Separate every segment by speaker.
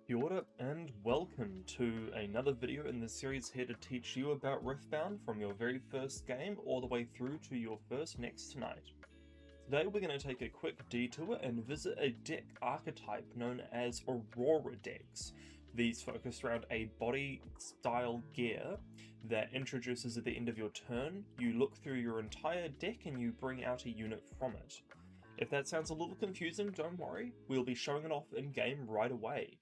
Speaker 1: Kia ora and welcome to another video in the series here to teach you about Riftbound from your very first game all the way through to your first next tonight. Today we're going to take a quick detour and visit a deck archetype known as Aurora decks. These focus around a body style gear that introduces at the end of your turn. You look through your entire deck and you bring out a unit from it. If that sounds a little confusing, don't worry, we'll be showing it off in game right away.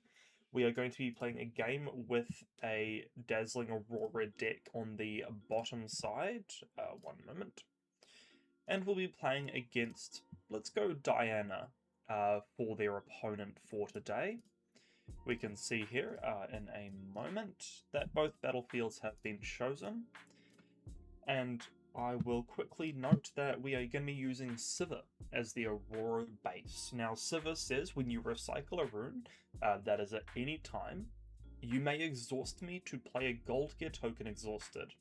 Speaker 1: We are going to be playing a game with a Dazzling Aurora deck on the bottom side. One moment. And we'll be playing against, let's go Diana for their opponent for today. We can see here in a moment that both battlefields have been chosen. And I will quickly note that we are going to be using Sivir as the Aurora base. Now, Sivir says when you recycle a rune, that is at any time, you may exhaust me to play a gold gear token exhausted.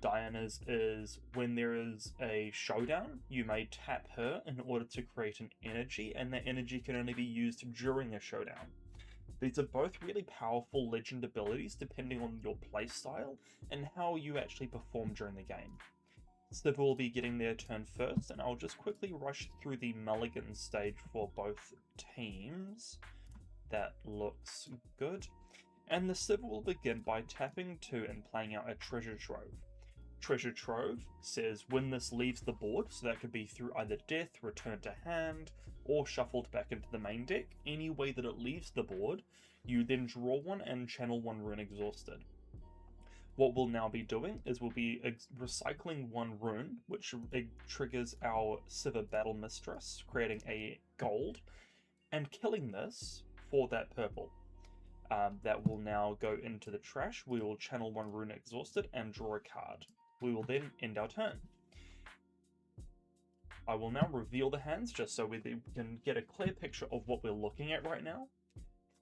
Speaker 1: Diana's is when there is a showdown, you may tap her in order to create an energy, and that energy can only be used during a showdown. These are both really powerful legend abilities depending on your playstyle and how you actually perform during the game. Sivir will be getting their turn first, and I'll just quickly rush through the mulligan stage for both teams. That looks good. And the Sivir will begin by tapping 2 and playing out a Treasure Trove. Treasure Trove says when this leaves the board, so that could be through either death, return to hand, or shuffled back into the main deck, any way that it leaves the board, you then draw 1 and channel 1 rune exhausted. What we'll now be doing is we'll be recycling 1 rune, which triggers our Sivir Battle Mistress, creating a gold, and killing this for that purple. That will now go into the trash. We will channel 1 rune exhausted and draw a card. We will then end our turn. I will now reveal the hands just so we can get a clear picture of what we're looking at right now.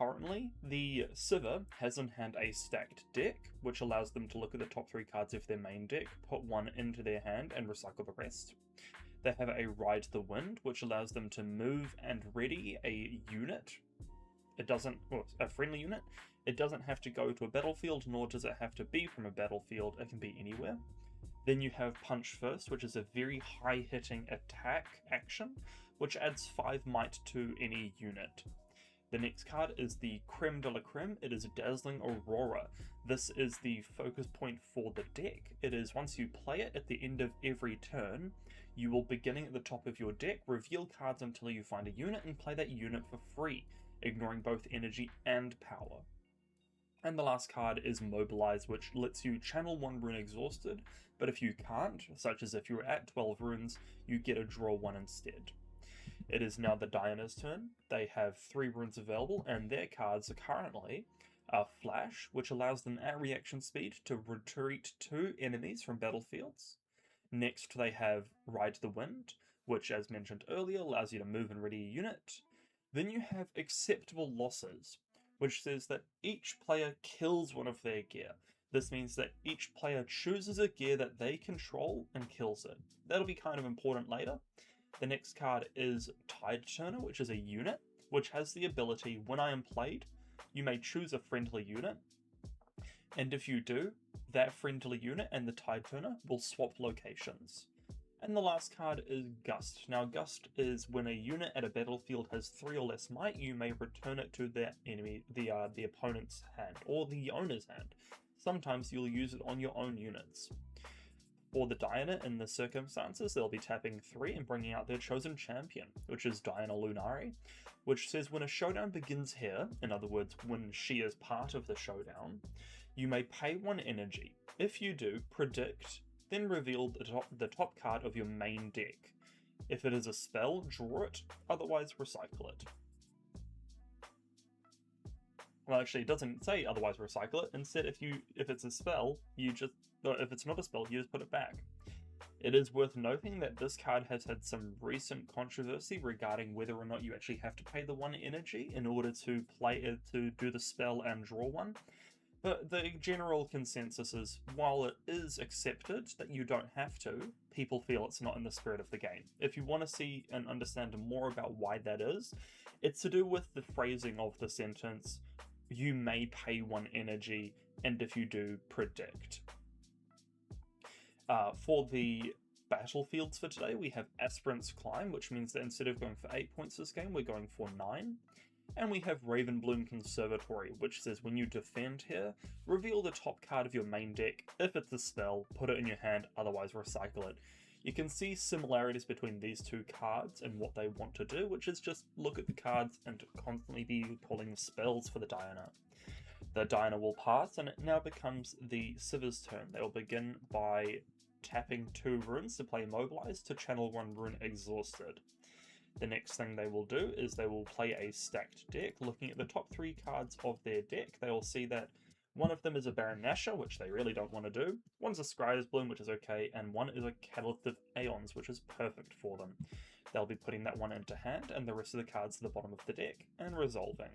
Speaker 1: Currently, the Sivir has in hand a stacked deck, which allows them to look at the top 3 cards of their main deck, put 1 into their hand, and recycle the rest. They have a Ride the Wind, which allows them to move and ready a unit. A friendly unit. It doesn't have to go to a battlefield, nor does it have to be from a battlefield. It can be anywhere. Then you have Punch First, which is a very high-hitting attack action, which adds 5 might to any unit. The next card is the Creme de la Creme. It is Dazzling Aurora. This is the focus point for the deck. It is once you play it at the end of every turn, you will, beginning at the top of your deck, reveal cards until you find a unit and play that unit for free, ignoring both energy and power. And the last card is Mobilize, which lets you channel 1 rune exhausted, but if you can't, such as if you're at 12 runes, you get a draw 1 instead. It is now the Diana's turn. They have 3 runes available, and their cards are currently Flash, which allows them at reaction speed to retreat 2 enemies from battlefields. Next, they have Ride the Wind, which, as mentioned earlier, allows you to move and ready a unit. Then you have Acceptable Losses, which says that each player kills one of their gear. This means that each player chooses a gear that they control and kills it. That'll be kind of important later. The next card is Tide Turner, which is a unit, which has the ability, when I am played, you may choose a friendly unit, and if you do, that friendly unit and the Tide Turner will swap locations. And the last card is Gust. Now, Gust is when a unit at a battlefield has 3 or less might, you may return it to the enemy, the opponent's hand, or the owner's hand. Sometimes you'll use it on your own units. For the Diana, in the circumstances, they'll be tapping 3 and bringing out their chosen champion, which is Diana Lunari, which says when a showdown begins here, in other words, when she is part of the showdown, you may pay 1 energy. If you do, predict, then reveal the top card of your main deck. If it is a spell, draw it, otherwise recycle it. Well, actually, it doesn't say otherwise recycle it. Instead, if it's a spell, if it's not a spell, you just put it back. It is worth noting that this card has had some recent controversy regarding whether or not you actually have to pay the 1 energy in order to play it, to do the spell and draw 1. But the general consensus is, while it is accepted that you don't have to, people feel it's not in the spirit of the game. If you want to see and understand more about why that is, It's to do with the phrasing of the sentence, you may pay 1 energy, and if you do, predict. For the battlefields for today, we have Aspirant's Climb, which means that instead of going for 8 points this game, we're going for 9. And we have Ravenbloom Conservatory, which says when you defend here, reveal the top card of your main deck. If it's a spell, put it in your hand, otherwise recycle it. You can see similarities between these two cards and what they want to do, which is just look at the cards and constantly be pulling spells for the Diana. The Diana will pass, and it now becomes the Sivir's turn. They will begin by tapping 2 runes to play Mobilize to channel 1 rune Exhausted. The next thing they will do is they will play a stacked deck. Looking at the top 3 cards of their deck, they will see that one of them is a Baron Nashor, which they really don't want to do. One's a Scryer's Bloom, which is okay, and one is a Catalyst of Aeons, which is perfect for them. They'll be putting that one into hand, and the rest of the cards to the bottom of the deck, and resolving.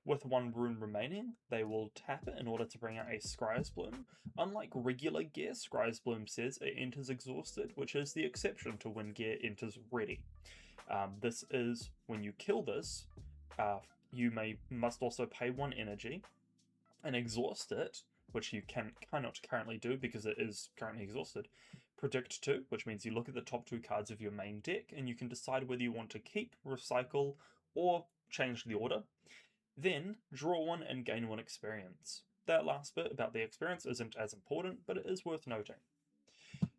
Speaker 1: With 1 rune remaining, they will tap it in order to bring out a Scryer's Bloom. Unlike regular gear, Scryer's Bloom says it enters exhausted, which is the exception to when gear enters ready. This is, when you kill this, you must also pay 1 energy, and exhaust it, which you cannot currently do because it is currently exhausted. Predict 2, which means you look at the top 2 cards of your main deck, and you can decide whether you want to keep, recycle, or change the order. Then, draw 1 and gain 1 experience. That last bit about the experience isn't as important, but it is worth noting.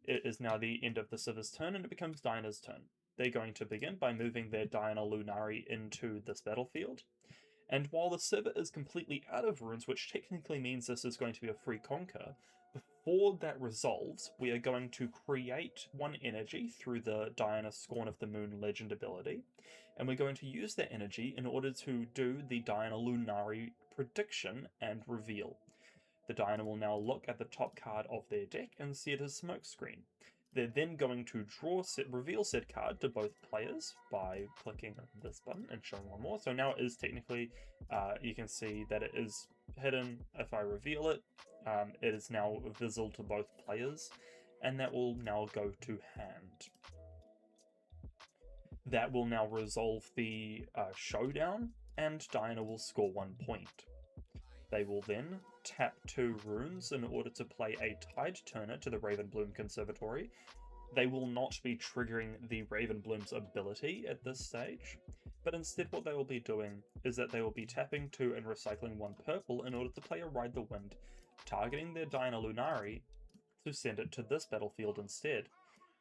Speaker 1: It is now the end of the Sivir's turn, and it becomes Diana's turn. They're going to begin by moving their Diana Lunari into this battlefield. And while the Sivir is completely out of runes, which technically means this is going to be a free conquer, before that resolves, we are going to create 1 energy through the Diana Scorn of the Moon legend ability, and we're going to use that energy in order to do the Diana Lunari prediction and reveal. The Diana will now look at the top card of their deck and see it as Smokescreen. They're then going to reveal said card to both players by clicking this button and showing 1 more. So now it is technically, you can see that it is hidden. If I reveal it, it is now visible to both players, and that will now go to hand. That will now resolve the showdown, and Diana will score 1 point. They will then tap 2 runes in order to play a Tide Turner to the Ravenbloom Conservatory. They will not be triggering the Ravenbloom's ability at this stage, but instead what they will be doing is that they will be tapping 2 and recycling 1 purple in order to play a Ride the Wind, targeting their Diana Lunari to send it to this battlefield instead.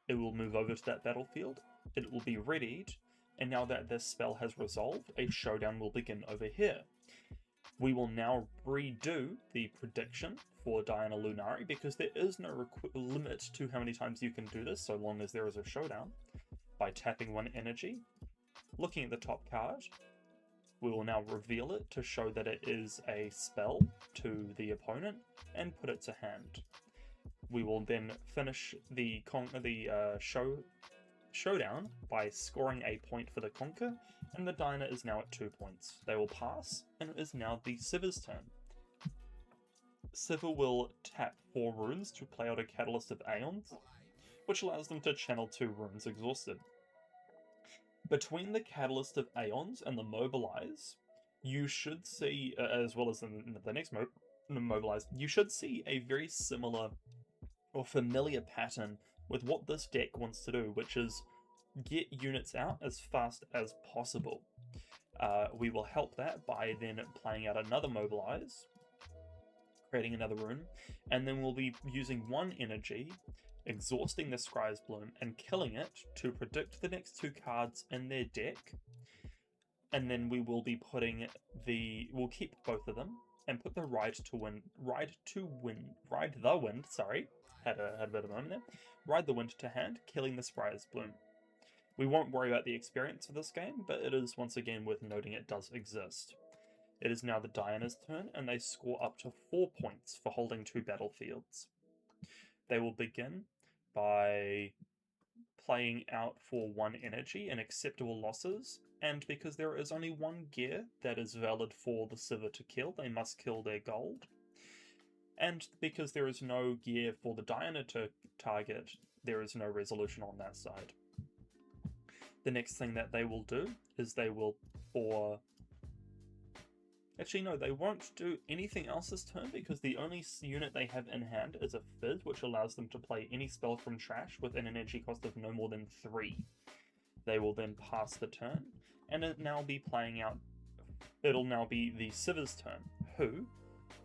Speaker 1: It will move over to that battlefield, it will be readied, and now that this spell has resolved, a showdown will begin over here. We will now redo the prediction for Diana Lunari because there is no limit to how many times you can do this so long as there is a showdown. By tapping 1 energy, looking at the top card, we will now reveal it to show that it is a spell to the opponent and put it to hand. We will then finish the showdown by scoring a point for the conquer, and the Diana is now at 2 points. They will pass, and it is now the Sivir's turn. Sivir will tap 4 runes to play out a Catalyst of Aeons, which allows them to channel 2 runes exhausted. Between the Catalyst of Aeons and the Mobilize, you should see, as well as in the next Mobilize, you should see a very similar or familiar pattern with what this deck wants to do, which is get units out as fast as possible. We will help that by then playing out another Mobilize, creating another rune, and then we'll be using 1 energy, exhausting the Scryer's Bloom, and killing it to predict the next 2 cards in their deck. And then we will be putting we'll keep both of them and put the Ride the Wind, had a bit of a moment there. Ride the Wind to hand, killing the Scryer's Bloom. We won't worry about the experience for this game, but it is once again worth noting it does exist. It is now the Diana's turn, and they score up to 4 points for holding 2 battlefields. They will begin by playing out for 1 energy and acceptable losses, and because there is only 1 gear that is valid for the Sivir to kill, they must kill their gold. And because there is no gear for the Diana to target, there is no resolution on that side. The next thing that they will do is they will pour... Actually, no, they won't do anything else this turn because the only unit they have in hand is a Fizz, which allows them to play any spell from trash with an energy cost of no more than 3. They will then pass the turn, and it'll now be the Sivir's turn, who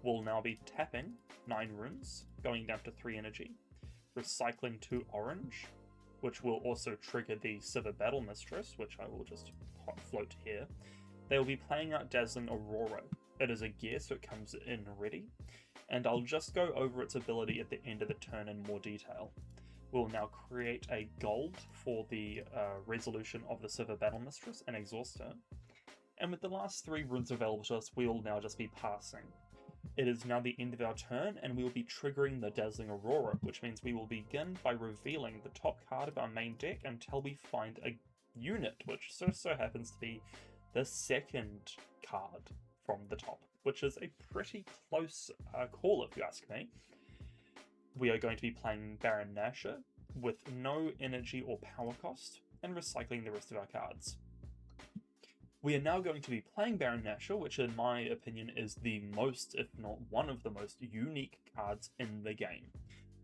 Speaker 1: will now be tapping 9 runes, going down to 3 energy, recycling 2 orange, which will also trigger the Sivir Battle Mistress, which I will just float here. They will be playing out Dazzling Aurora. It is a gear, so it comes in ready, and I'll just go over its ability at the end of the turn in more detail. We'll now create a gold for the resolution of the Sivir Battle Mistress and exhaust her. And with the last 3 runes available to us, we will now just be passing. It is now the end of our turn, and we will be triggering the Dazzling Aurora, which means we will begin by revealing the top card of our main deck until we find a unit, which so happens to be the second card from the top, which is a pretty close call if you ask me. We are going to be playing Baron Nashor with no energy or power cost, and recycling the rest of our cards. We are now going to be playing Baron Nashor, which in my opinion is the most, if not one of the most unique cards in the game.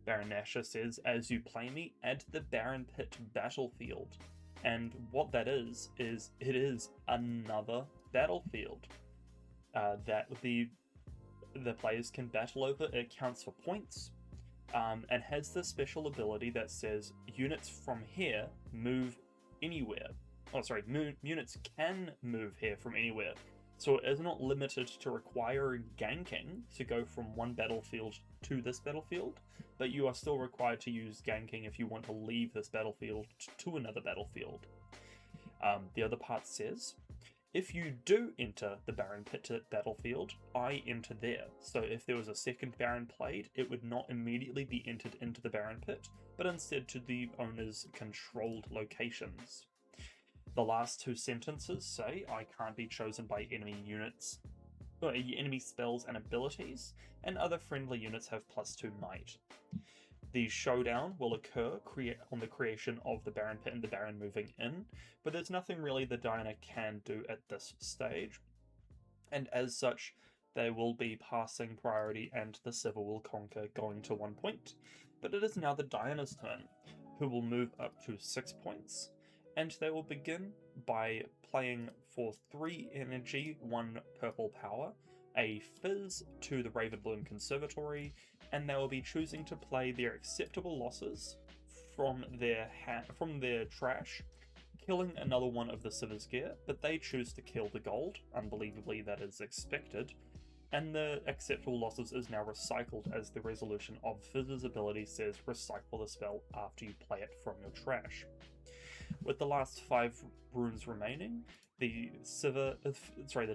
Speaker 1: Baron Nashor says, as you play me, add the Baron Pit battlefield. And what that is it is another battlefield that the players can battle over. It counts for points, and has this special ability that says units from here move anywhere. Oh, sorry, units can move here from anywhere. So it is not limited to requiring ganking to go from one battlefield to this battlefield, but you are still required to use ganking if you want to leave this battlefield to another battlefield. The other part says, if you do enter the Baron Pit battlefield, I enter there. So if there was a second Baron played, it would not immediately be entered into the Baron Pit, but instead to the owner's controlled locations. The last 2 sentences say, I can't be chosen by enemy units, enemy spells and abilities, and other friendly units have +2 might. The showdown will occur on the creation of the Baron Pit and the Baron moving in, but there's nothing really the Diana can do at this stage, and as such, they will be passing priority and the Sivir will conquer going to 1 point, but it is now the Diana's turn, who will move up to 6 points, and they will begin by playing for 3 energy, 1 purple power, a Fizz to the Ravenbloom Conservatory, and they will be choosing to play their acceptable losses from their trash, killing another one of the Sivir's gear, but they choose to kill the gold. Unbelievably, that is expected. And the acceptable losses is now recycled, as the resolution of Fizz's ability says recycle the spell after you play it from your trash. With the last 5 runes remaining, the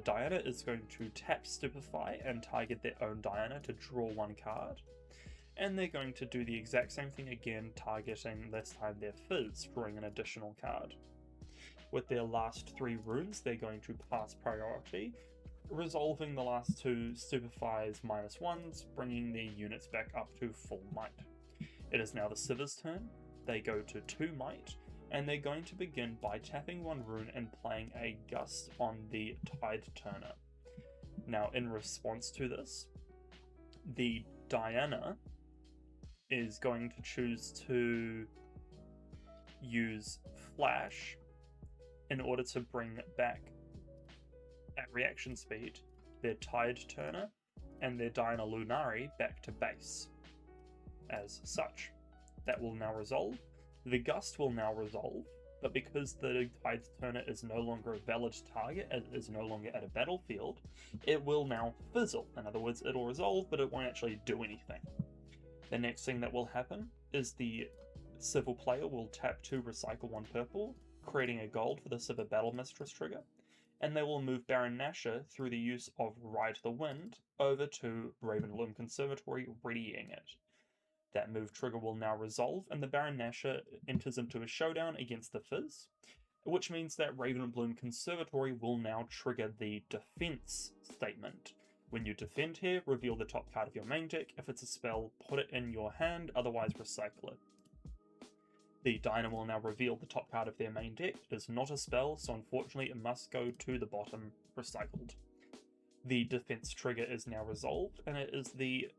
Speaker 1: Diana is going to tap Stupefy and target their own Diana to draw 1 card. And they're going to do the exact same thing again, targeting this time their Fizz, drawing an additional card. With their last 3 runes, they're going to pass priority, resolving the last 2 Stupefy's -1s, bringing their units back up to full might. It is now the Sivir's turn. They go to 2 might, and they're going to begin by tapping 1 rune and playing a Gust on the Tide Turner. Now, in response to this, the Diana is going to choose to use Flash in order to bring back, at reaction speed, their Tide Turner and their Diana Lunari back to base. As such, that will now resolve. The Gust will now resolve, but because the Tide Turner is no longer a valid target, it is no longer at a battlefield, it will now fizzle. In other words, it'll resolve, but it won't actually do anything. The next thing that will happen is the Sivir player will tap to recycle 1 purple, creating a gold for the Sivir Battle Mistress trigger, and they will move Baron Nashor through the use of Ride the Wind over to Ravenbloom Conservatory, readying it. That move trigger will now resolve, and the Baron Nashor enters into a showdown against the Fizz, which means that Ravenbloom Conservatory will now trigger the defense statement. When you defend here, reveal the top card of your main deck. If it's a spell, put it in your hand, otherwise recycle it. The Diner will now reveal the top card of their main deck. It is not a spell, so unfortunately it must go to the bottom, recycled. The defense trigger is now resolved, and it is the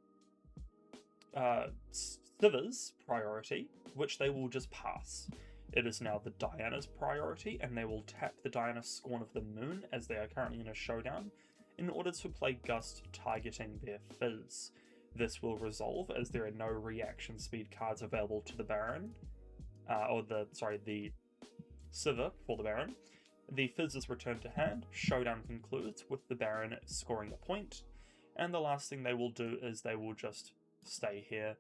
Speaker 1: Sivir's priority, which they will just pass. It is now the Diana's priority, and they will tap the Diana Scorn of the Moon, as they are currently in a showdown, in order to play Gust targeting their Fizz. This will resolve as there are no reaction speed cards available to the Baron, the Sivir for the Baron. The Fizz is returned to hand, showdown concludes with the Baron scoring a point, and the last thing they will do is they will just stay here,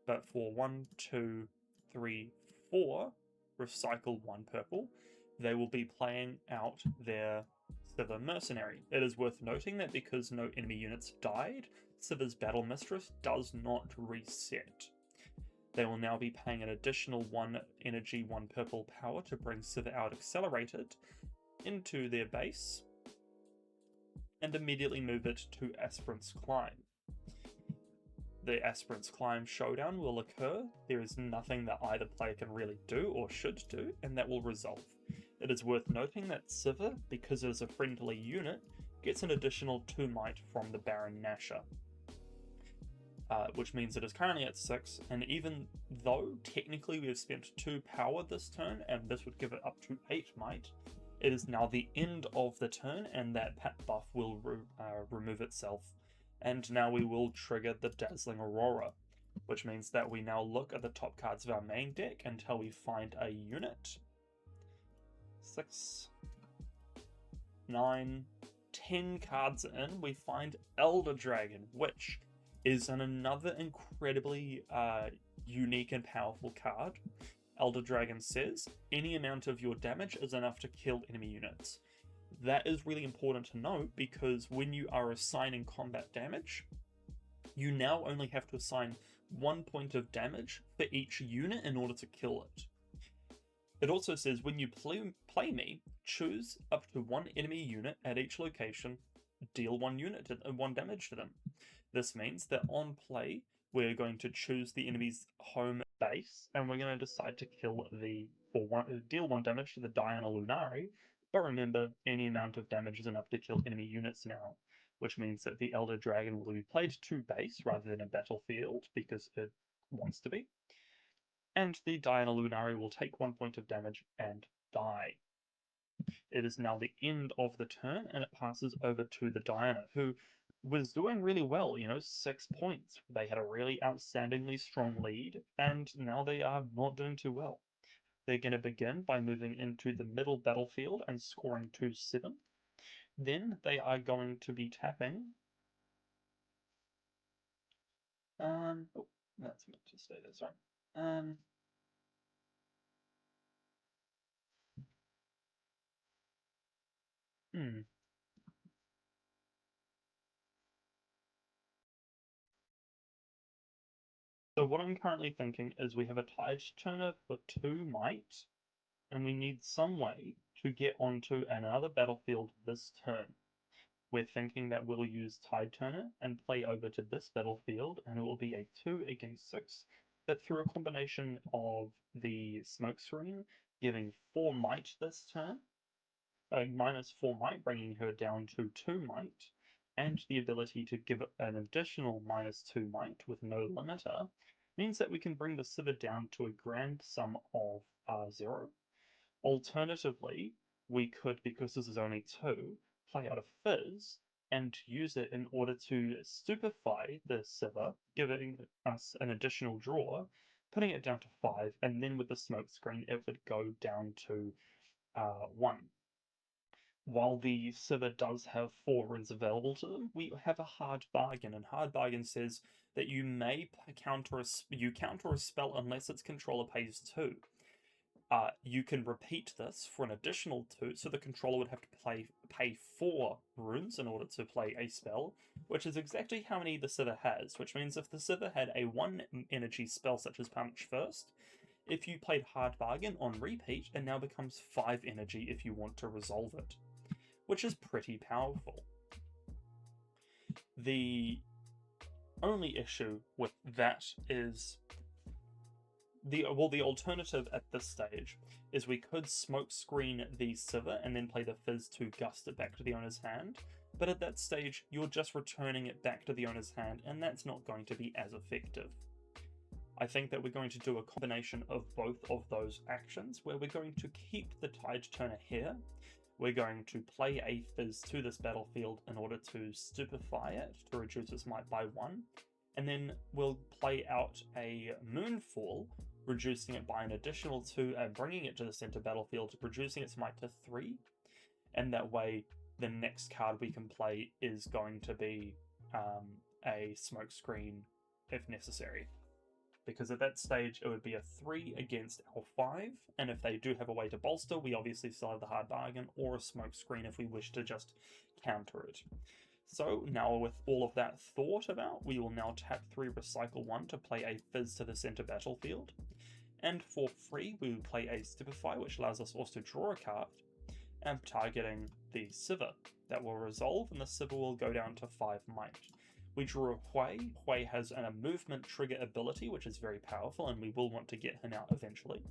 Speaker 1: but for 1, 2, 3, 4, recycle 1 purple, they will be playing out their Sivir Mercenary. It is worth noting that because no enemy units died, Sivir's Battle Mistress does not reset. They will now be paying an additional 1 energy, 1 purple power to bring Sivir out accelerated into their base, and immediately move it to Aspirant's Climb. The Aspirant's Climb showdown will occur. There is nothing that either player can really do or should do, and that will resolve. It is worth noting that Sivir, because it is a friendly unit, gets an additional 2 might from the Baron Nashor, which means it is currently at 6, and even though technically we have spent 2 power this turn, and this would give it up to 8 might, it is now the end of the turn, and that buff will remove itself. And now we will trigger the Dazzling Aurora, which means that we now look at the top cards of our main deck until we find a unit. 6, 9, 10 cards in, we find Elder Dragon, which is another incredibly unique and powerful card. Elder Dragon says, any amount of your damage is enough to kill enemy units. That is really important to note because when you are assigning combat damage, you now only have to assign 1 point of damage for each unit in order to kill it. It also says when you play me, choose up to 1 enemy unit at each location, deal 1 damage to them. This means that on play, we're going to choose the enemy's home base, and we're going to decide to deal 1 damage to the Diana Lunari. But remember, any amount of damage is enough to kill enemy units now, which means that the Elder Dragon will be played to base rather than a battlefield because it wants to be. And the Diana Lunari will take 1 point of damage and die. It is now the end of the turn, and it passes over to the Diana, who was doing really well, 6 points. They had a really outstandingly strong lead, and now they are not doing too well. They're going to begin by moving into the middle battlefield and scoring 2-7. Then they are going to be tapping. Oh, that's meant to stay there, sorry. So what I'm currently thinking is we have a Tide Turner for 2 might, and we need some way to get onto another battlefield this turn. We're thinking that we'll use Tide Turner and play over to this battlefield, and it will be a 2 against 6, but through a combination of the Smoke Screen giving 4 might this turn, minus 4 might, bringing her down to 2 might, and the ability to give an additional minus 2 might with no limiter, means that we can bring the Sivir down to a grand sum of 0. Alternatively, we could, because this is only 2, play out a Fizz and use it in order to stupefy the Sivir, giving us an additional draw, putting it down to 5, and then with the Smoke Screen it would go down to 1. While the Sivir does have 4 runes available to them, we have a Hard Bargain, and Hard Bargain says that you may counter a spell unless its controller pays 2. You can repeat this for an additional 2, so the controller would have to pay 4 runes in order to play a spell, which is exactly how many the Sivir has, which means if the Sivir had a 1 energy spell such as Punch First, if you played Hard Bargain on repeat, it now becomes 5 energy if you want to resolve it, which is pretty powerful. The only issue with that is the alternative at this stage is we could smoke screen the Sivir and then play the Fizz to gust it back to the owner's hand, but at that stage you're just returning it back to the owner's hand, and that's not going to be as effective. I think that we're going to do a combination of both of those actions, where we're going to keep the Tide Turner here. We're going to play a Fizz to this battlefield in order to stupefy it, to reduce its might by 1, and then we'll play out a Moonfall, reducing it by an additional 2 and bringing it to the center battlefield, reducing its might to 3, and that way the next card we can play is going to be a Smokescreen if necessary. Because at that stage it would be a 3 against our 5, and if they do have a way to bolster, we obviously still have the Hard Bargain or a Smokescreen if we wish to just counter it. So now with all of that thought about, we will now tap 3 Recycle 1 to play a Fizz to the center battlefield, and for free we will play a Stupefy, which allows us also to draw a card, and targeting the Sivir. That will resolve, and the Sivir will go down to 5 might. We draw Hui. Hui has a movement trigger ability, which is very powerful, and we will want to get him out eventually.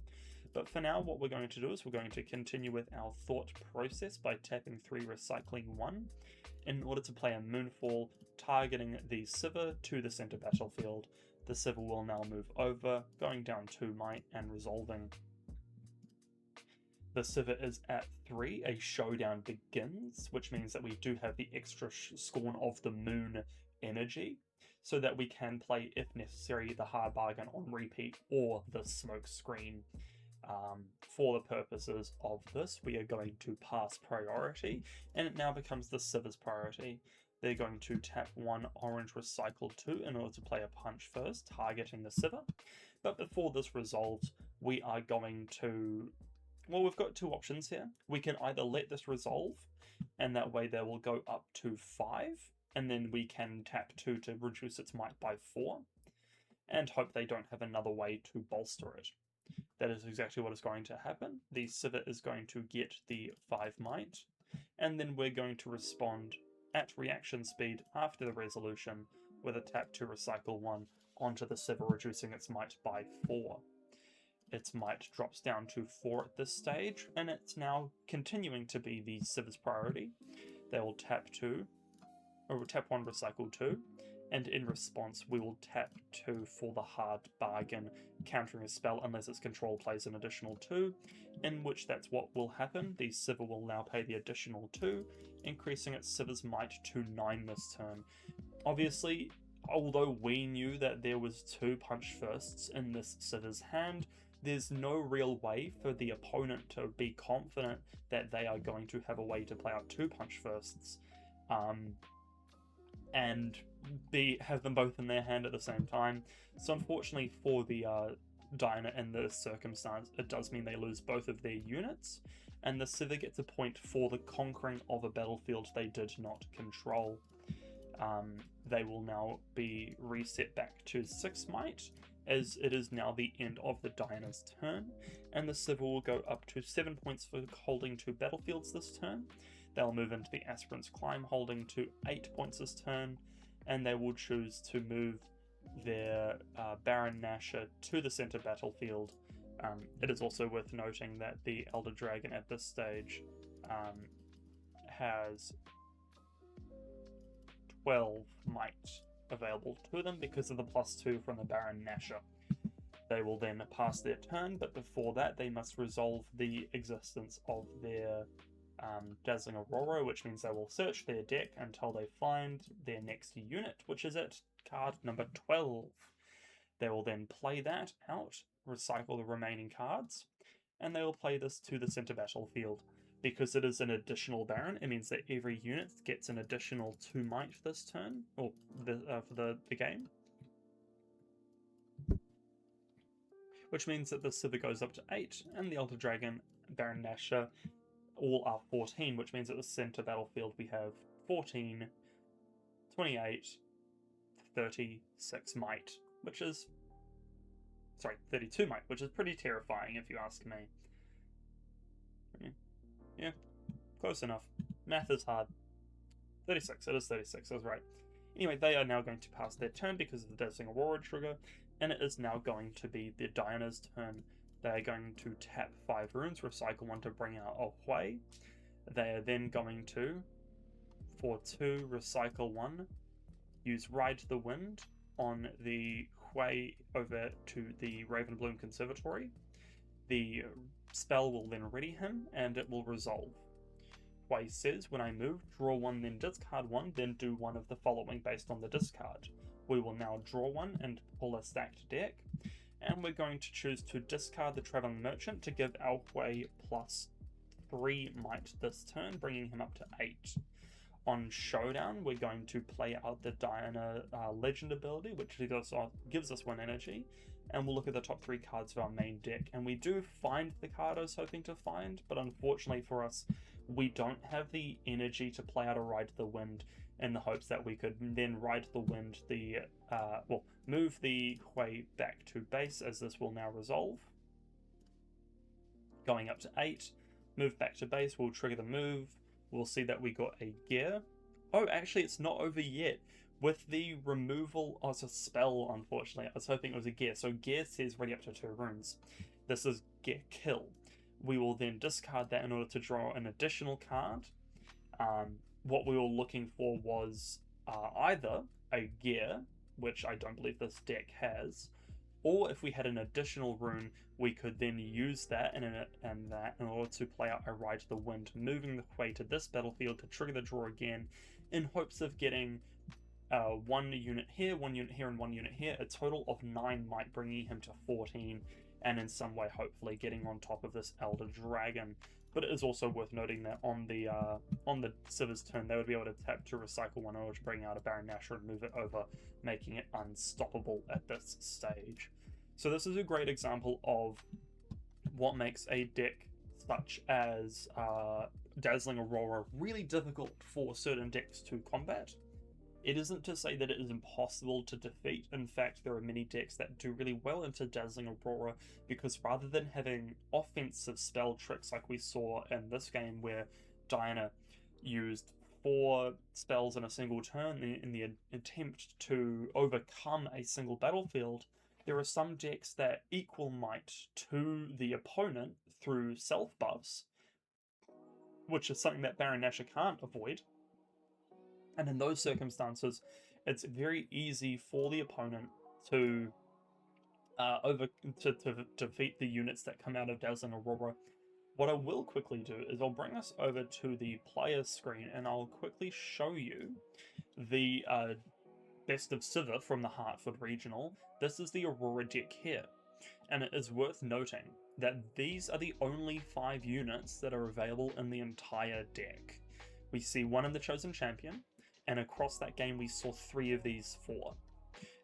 Speaker 1: But for now, what we're going to do is we're going to continue with our thought process by tapping 3 Recycling 1 in order to play a Moonfall, targeting the Sivir to the center battlefield. The Sivir will now move over, going down 2 might and resolving. The Sivir is at 3, a showdown begins, which means that we do have the extra Scorn of the Moon energy, so that we can play, if necessary, the Hard Bargain on repeat or the Smoke Screen. For the purposes of this, we are going to pass priority, and it now becomes the Sivir's priority. They're going to tap 1 orange Recycle 2 in order to play a punch first, targeting the Sivir. But before this resolves, we are going to... Well, we've got 2 options here. We can either let this resolve, and that way they will go up to 5, and then we can tap 2 to reduce its might by 4, and hope they don't have another way to bolster it. That is exactly what is going to happen. The Sivir is going to get the 5 might, and then we're going to respond at reaction speed after the resolution with a tap to Recycle 1 onto the Sivir, reducing its might by 4. Its might drops down to 4 at this stage, and it's now continuing to be the Sivir's priority. They will tap 1 Recycle 2, and in response we will tap 2 for the Hard Bargain, countering a spell unless its control plays an additional 2, in which that's what will happen. The Sivir will now pay the additional 2, increasing its Sivir's might to 9 this turn. Obviously, although we knew that there was 2 punch firsts in this Sivir's hand, there's no real way for the opponent to be confident that they are going to have a way to play out 2 punch firsts, and have them both in their hand at the same time. So unfortunately for the Diana in this circumstance, it does mean they lose both of their units, and the Sivir gets a point for the conquering of a battlefield they did not control. They will now be reset back to 6 might, as it is now the end of the Diana's turn, and the Sivir will go up to 7 points for holding 2 battlefields this turn. They'll move into the Aspirant's Climb, holding to 8 points this turn, and they will choose to move their Baron Nashor to the center battlefield. It is also worth noting that the Elder Dragon at this stage has 12 might available to them because of the +2 from the Baron Nashor. They will then pass their turn, but before that they must resolve the existence of their Dazzling Aurora, which means they will search their deck until they find their next unit, which is at card number 12. They will then play that out, recycle the remaining cards, and they will play this to the center battlefield. Because it is an additional Baron, it means that every unit gets an additional 2 might this turn, or for the game. Which means that the Sivir goes up to 8, and the Elder Dragon, Baron Nashor, all are 14, which means at the center battlefield we have 14, 28, 36 might, which is... Sorry, 32 might, which is pretty terrifying if you ask me. Yeah, close enough. Math is hard. 36, it is 36, I was right. Anyway, they are now going to pass their turn because of the Dazzling Aurora trigger, and it is now going to be the Diana's turn. They are going to tap 5 runes, recycle 1 to bring out a Hui. They are then going to, for 2, recycle 1, use Ride the Wind on the Hui over to the Ravenbloom Conservatory. The spell will then ready him, and it will resolve. Hui says, when I move, draw 1, then discard 1, then do one of the following based on the discard. We will now draw 1 and pull a stacked deck, and we're going to choose to discard the Traveling Merchant to give our Hui plus 3 might this turn, bringing him up to 8. On Showdown, we're going to play out the Diana Legend ability, which gives us 1 energy, and we'll look at the top 3 cards of our main deck. And we do find the card I was hoping to find, but unfortunately for us, we don't have the energy to play out a Ride the Wind in the hopes that we could then Ride the Wind move the Hui back to base, as this will now resolve. Going up to 8, move back to base, we'll trigger the move. We'll see that we got a gear. Oh, actually, it's not over yet. With the removal, it's a spell, unfortunately. I was hoping it was a gear. So gear says ready up to 2 runes. This is gear kill. We will then discard that in order to draw an additional card. What we were looking for was either a gear, which I don't believe this deck has, or if we had an additional rune, we could then use that in order to play out a Ride the Wind, moving the Hui to this battlefield to trigger the draw again, in hopes of getting 1 unit here, 1 unit here, and 1 unit here, a total of 9 might, bringing him to 14, and in some way hopefully getting on top of this Elder Dragon. But it is also worth noting that on the Sivir's turn, they would be able to tap to recycle 1 order to bring out a Baron Nashor and move it over, making it unstoppable at this stage. So this is a great example of what makes a deck such as Dazzling Aurora really difficult for certain decks to combat. It isn't to say that it is impossible to defeat. In fact, there are many decks that do really well into Dazzling Aurora, because rather than having offensive spell tricks like we saw in this game where Diana used 4 spells in a single turn in the attempt to overcome a single battlefield, there are some decks that equal might to the opponent through self buffs, which is something that Baron Nashor can't avoid. And in those circumstances, it's very easy for the opponent to defeat the units that come out of Dazzling Aurora. What I will quickly do is I'll bring us over to the player screen, and I'll quickly show you the Best of Sivir from the Hartford Regional. This is the Aurora deck here, and it is worth noting that these are the only 5 units that are available in the entire deck. We see 1 in the Chosen Champion, and across that game we saw 3 of these 4.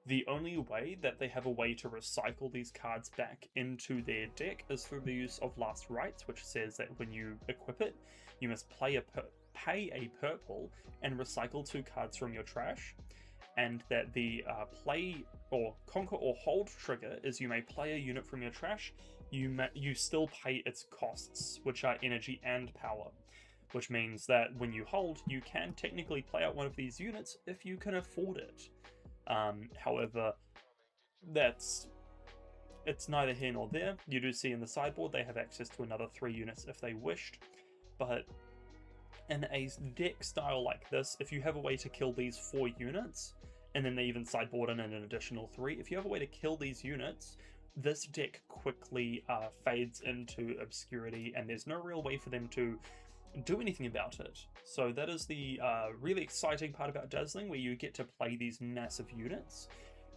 Speaker 1: The only way that they have a way to recycle these cards back into their deck is through the use of Last Rites, which says that when you equip it, you must pay a purple and recycle 2 cards from your trash, and that the play or conquer or hold trigger is you may play a unit from your trash, you still pay its costs, which are energy and power. Which means that when you hold, you can technically play out one of these units if you can afford it. However, it's neither here nor there. You do see in the sideboard they have access to another 3 units if they wished, but in a deck style like this, if you have a way to kill these 4 units, and then they even sideboard in an additional 3, if you have a way to kill these units, this deck quickly fades into obscurity, and there's no real way for them to do anything about it. So that is the really exciting part about Dazzling, where you get to play these massive units.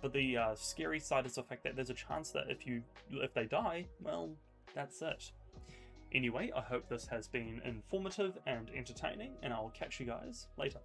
Speaker 1: But the scary side is the fact that there's a chance that if they die, well, that's it. Anyway, I hope this has been informative and entertaining, and I'll catch you guys later.